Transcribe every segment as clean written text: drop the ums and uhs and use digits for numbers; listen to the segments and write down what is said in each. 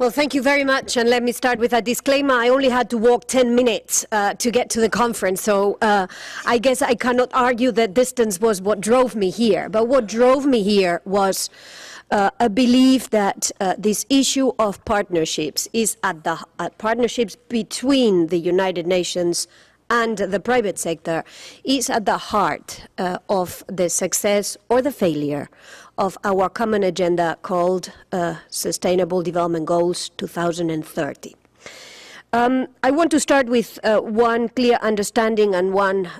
Well, thank you very much, and let me start with a disclaimer. I only had to walk 10 minutes to get to the conference, so I guess I cannot argue that distance was what drove me here. But what drove me here was a belief that this issue of partnerships is partnerships between the United Nations and the private sector is at the heart of the success or the failure of our common agenda called Sustainable Development Goals 2030. I want to start with one clear understanding and one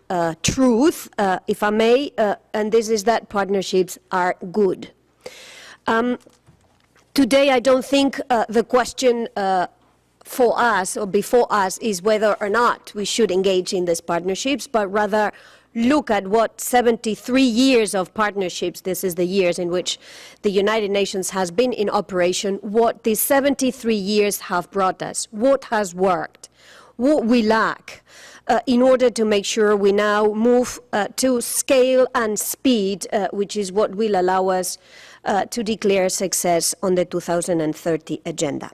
truth, if I may, and this is that partnerships are good. Today, I don't think the question for us or before us is whether or not we should engage in these partnerships, but rather look at what 73 years of partnerships, this is the years in which the United Nations has been in operation, what these 73 years have brought us, what has worked, what we lack, in order to make sure we now move to scale and speed, which is what will allow us to declare success on the 2030 agenda.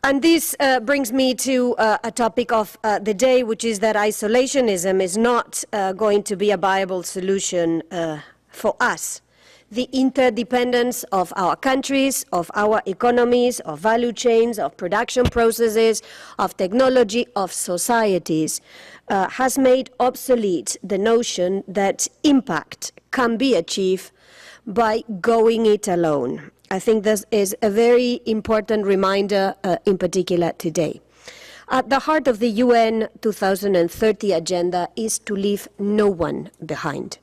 And this brings me to a topic of the day, which is that isolationism is not going to be a viable solution for us. The interdependence of our countries, of our economies, of value chains, of production processes, of technology, of societies, has made obsolete the notion that impact can be achieved by going it alone. I think this is a very important reminder, in particular today. At the heart of the UN 2030 agenda is to leave no one behind.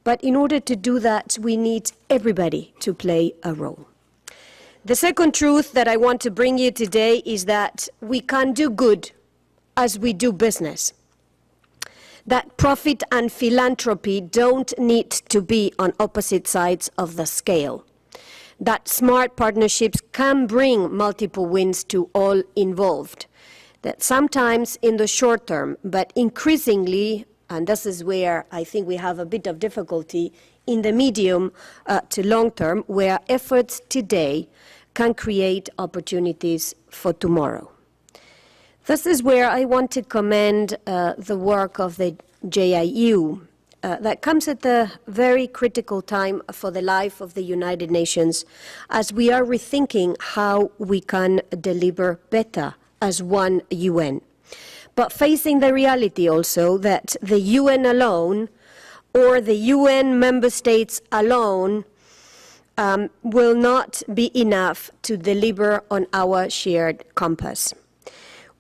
But in order to do that, we need everybody to play a role. The second truth that I want to bring you today is that we can do good as we do business. That profit and philanthropy don't need to be on opposite sides of the scale. That smart partnerships can bring multiple wins to all involved. That sometimes in the short term, but increasingly, and this is where I think we have a bit of difficulty, in the medium to long term, where efforts today can create opportunities for tomorrow. This is where I want to commend the work of the JIU. That comes at a very critical time for the life of the United Nations as we are rethinking how we can deliver better as one UN. But facing the reality also that the UN alone or the UN member states alone will not be enough to deliver on our shared compass.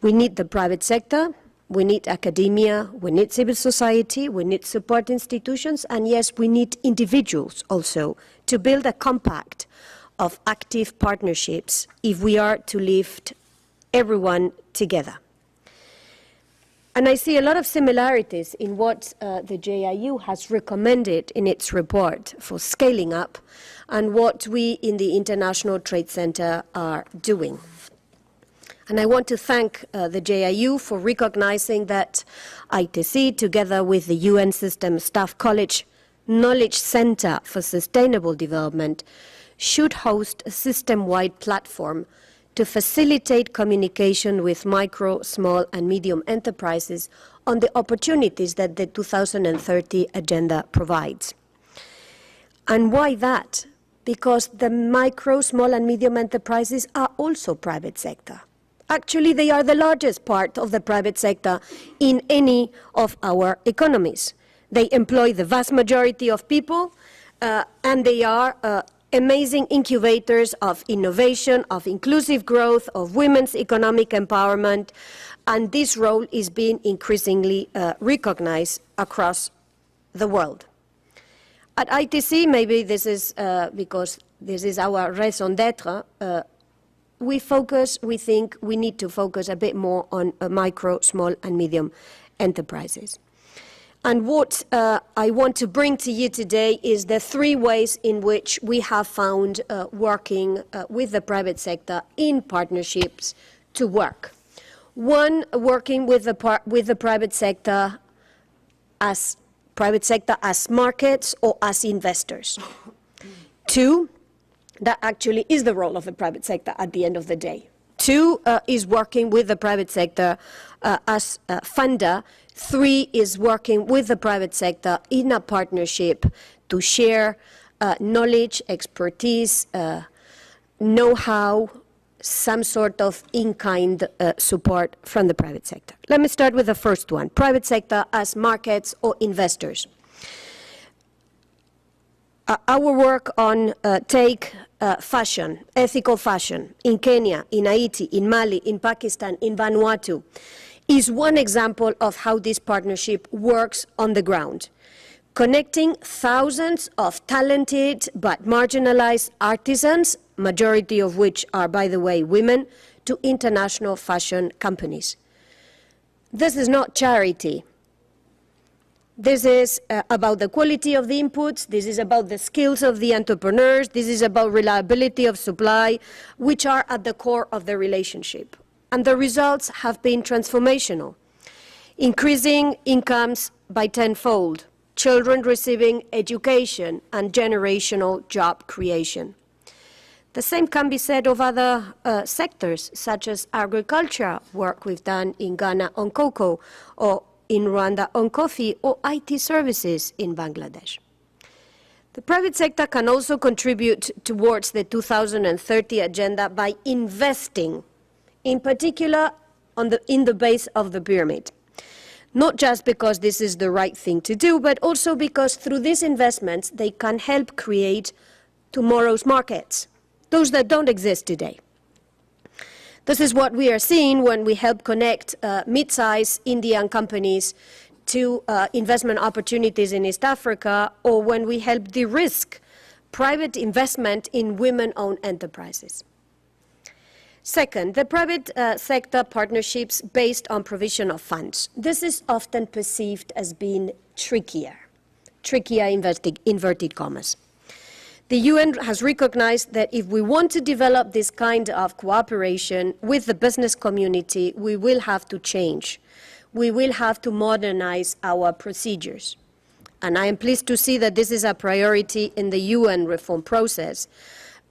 We need the private sector. We need academia, we need civil society, we need support institutions, and yes, we need individuals also to build a compact of active partnerships if we are to lift everyone together. And I see a lot of similarities in what the JIU has recommended in its report for scaling up and what we in the International Trade Center are doing. And I want to thank the JIU for recognizing that ITC, together with the UN System Staff College Knowledge Center for Sustainable Development, should host a system-wide platform to facilitate communication with micro, small, and medium enterprises on the opportunities that the 2030 agenda provides. And why that? Because the micro, small, and medium enterprises are also private sector. Actually, they are the largest part of the private sector in any of our economies. They employ the vast majority of people, and they are amazing incubators of innovation, of inclusive growth, of women's economic empowerment, and this role is being increasingly recognized across the world. At ITC, maybe this is because this is our raison d'etre, we think we need to focus a bit more on micro, small, and medium enterprises. And what I want to bring to you today is the three ways in which we have found working with the private sector in partnerships to work. One, working with the private sector as markets or as investors. Two, That actually is the role of the private sector at the end of the day. Two is working with the private sector as a funder. Three is working with the private sector in a partnership to share knowledge, expertise, know-how, some sort of in-kind support from the private sector. Let me start with the first one, private sector as markets or investors. Our work on fashion, ethical fashion, in Kenya, in Haiti, in Mali, in Pakistan, in Vanuatu, is one example of how this partnership works on the ground, connecting thousands of talented but marginalized artisans, majority of which are, by the way, women, to international fashion companies. This is not charity. This is about the quality of the inputs, this is about the skills of the entrepreneurs, this is about reliability of supply, which are at the core of the relationship. And the results have been transformational, increasing incomes by tenfold, children receiving education, and generational job creation. The same can be said of other sectors, such as agriculture, work we've done in Ghana on cocoa, or in Rwanda on coffee, or IT services in Bangladesh. The private sector can also contribute towards the 2030 agenda by investing, in particular in the base of the pyramid. Not just because this is the right thing to do, but also because through these investments, they can help create tomorrow's markets, those that don't exist today. This is what we are seeing when we help connect mid-sized Indian companies to investment opportunities in East Africa, or when we help de-risk private investment in women-owned enterprises. Second, the private sector partnerships based on provision of funds. This is often perceived as being trickier inverted commas. The UN has recognized that if we want to develop this kind of cooperation with the business community, we will have to change. We will have to modernize our procedures. And I am pleased to see that this is a priority in the UN reform process.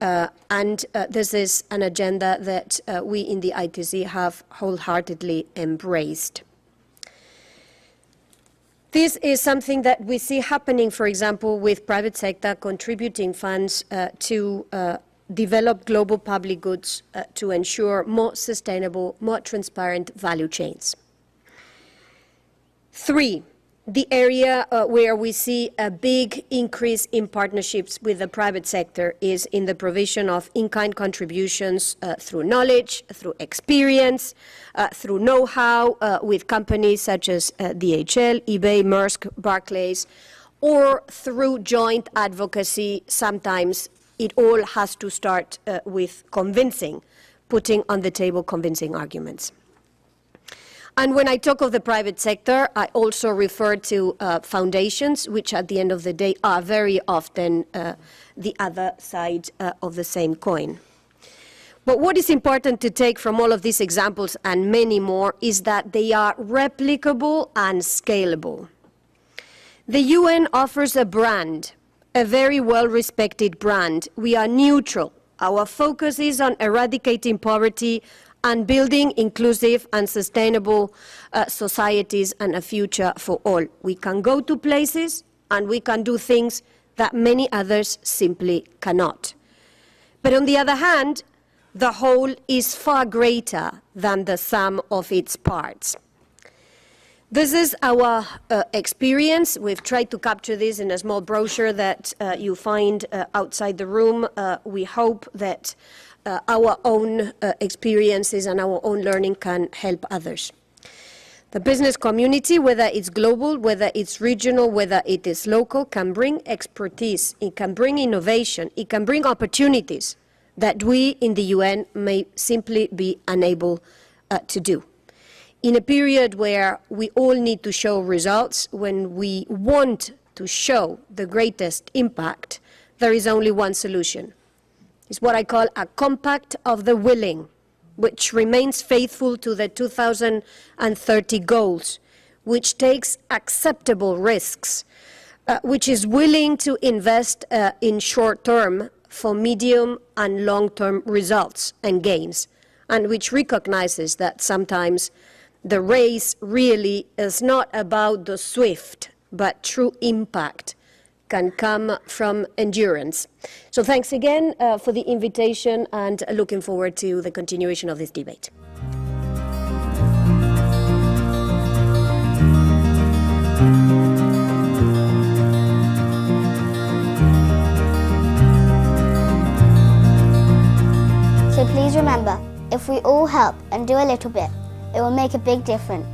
This is an agenda that we in the ITC have wholeheartedly embraced. This is something that we see happening, for example, with private sector contributing funds to develop global public goods to ensure more sustainable, more transparent value chains. Three, the area where we see a big increase in partnerships with the private sector is in the provision of in-kind contributions through knowledge, through experience, through know-how with companies such as DHL, eBay, Maersk, Barclays, or through joint advocacy. Sometimes it all has to start with convincing, putting on the table convincing arguments. And when I talk of the private sector, I also refer to foundations, which at the end of the day are very often the other side of the same coin. But what is important to take from all of these examples and many more is that they are replicable and scalable. The UN offers a brand, a very well-respected brand. We are neutral. Our focus is on eradicating poverty and building inclusive and sustainable societies and a future for all. We can go to places and we can do things that many others simply cannot. But on the other hand, the whole is far greater than the sum of its parts. This is our experience. We've tried to capture this in a small brochure that you find outside the room. We hope that our own experiences and our own learning can help others. The business community, whether it's global, whether it's regional, whether it is local, can bring expertise, it can bring innovation, it can bring opportunities that we in the UN may simply be unable to do. In a period where we all need to show results, when we want to show the greatest impact, there is only one solution. It's what I call a compact of the willing, which remains faithful to the 2030 goals, which takes acceptable risks, which is willing to invest in short term for medium and long-term results and gains, and which recognizes that sometimes the race really is not about the swift, but true impact can come from endurance. So thanks again for the invitation, and looking forward to the continuation of this debate. So please remember, if we all help and do a little bit, it will make a big difference.